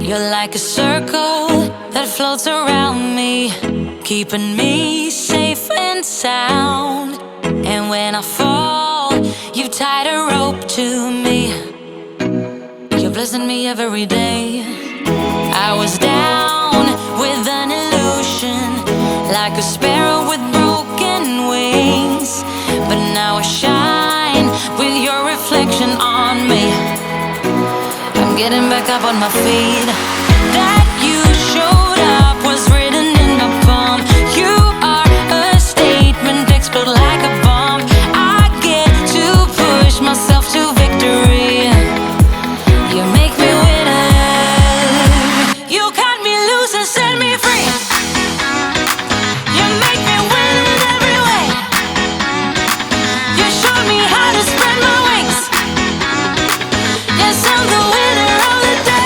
You're like a circle that floats around me, keeping me safe and sound. And when I fall, you tied a rope to me. You're blessing me every day. I was down with an illusion, like a sparrow with broken wings. But now I shine with your reflection on me. I'm getting back up on my feet. That you showed up was written in my palm. You are a statement, explode like a bomb. I get to push myself to victory. You make me winner. You cut me loose and set me free. You make me win in every way. You showed me how to spread my wings. Yes, I'm the winner of the day.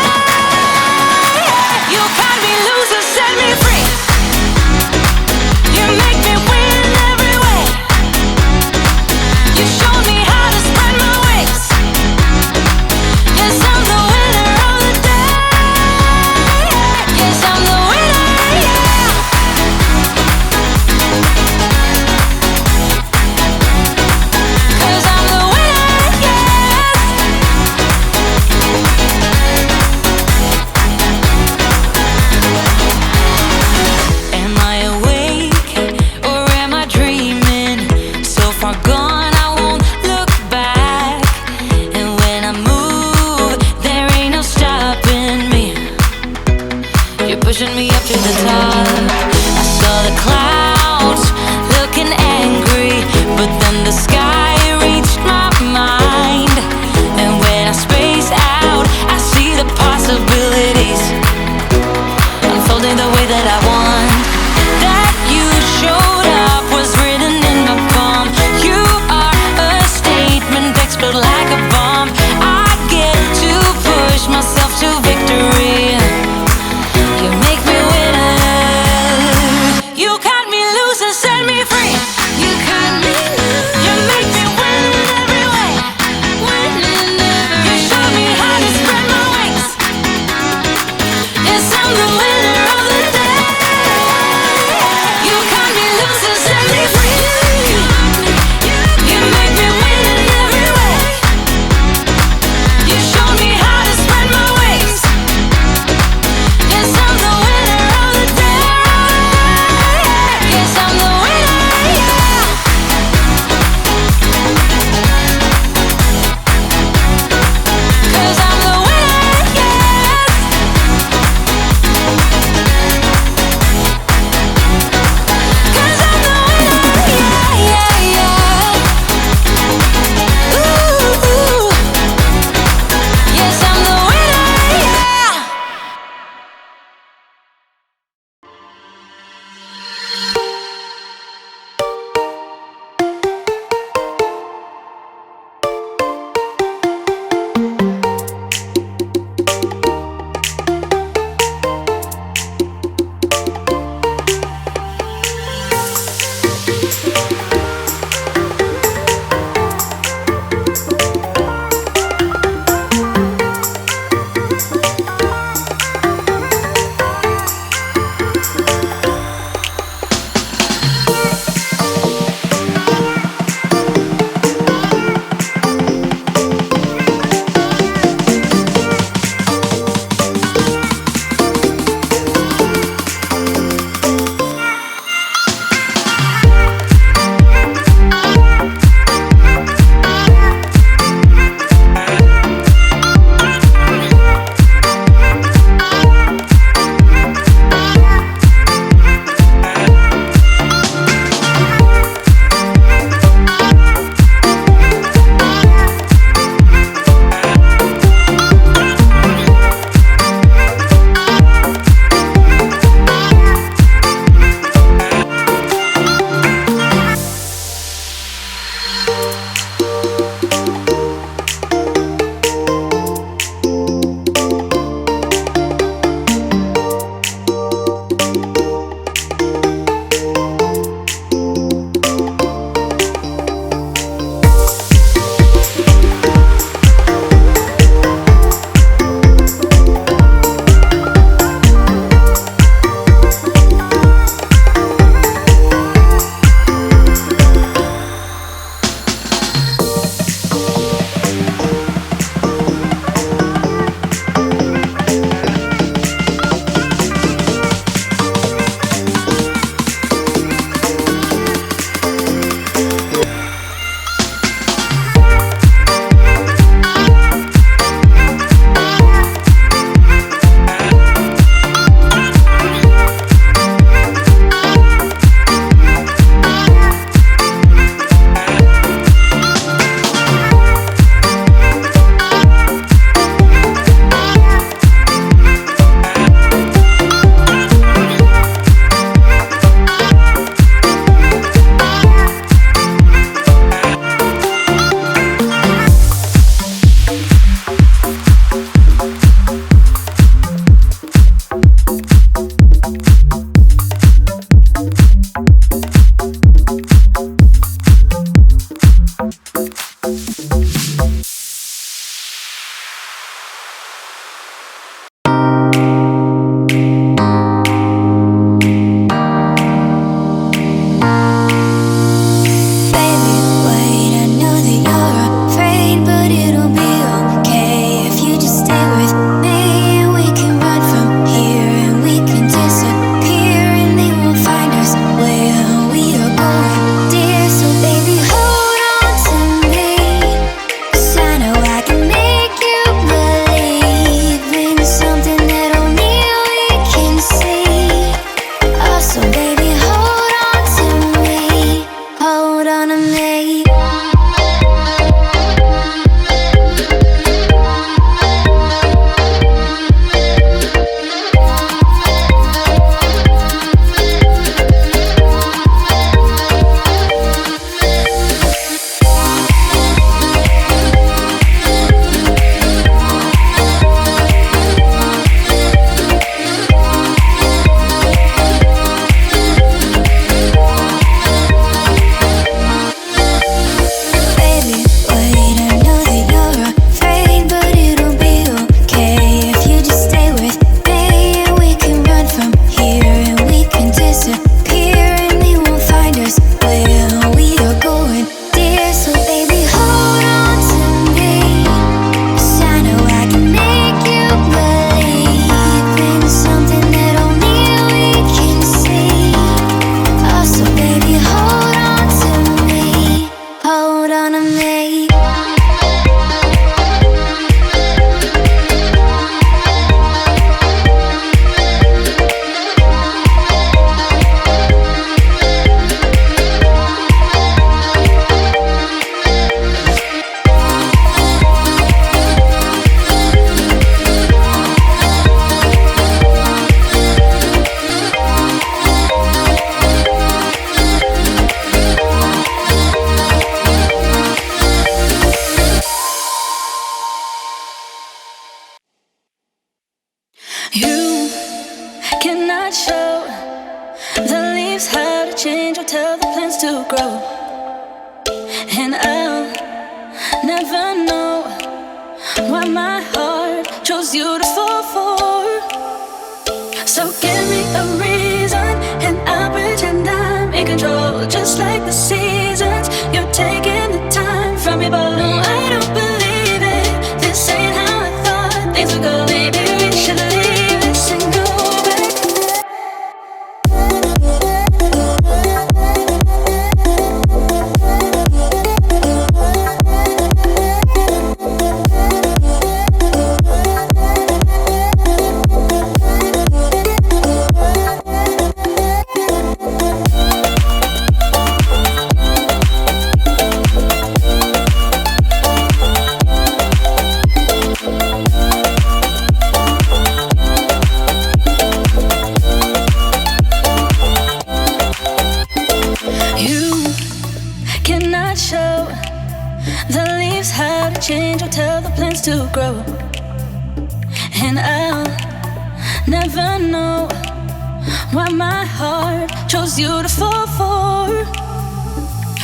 You cannot show the leaves how to change or tell the plants to grow. And I'll never know why my heart chose you to fall for. So give me a reason and I'll pretend I'm in control. Just like the seasons, you're taking the time from me, but no, I don't believe it. This ain't how I thought things would go. Maybe we should leave this and go back. Cannot show the leaves how to change or tell the plants to grow. And I'll never know why my heart chose you to fall for.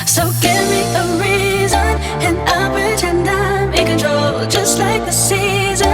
So give me a reason and I'll pretend I'm in control. Just like the season,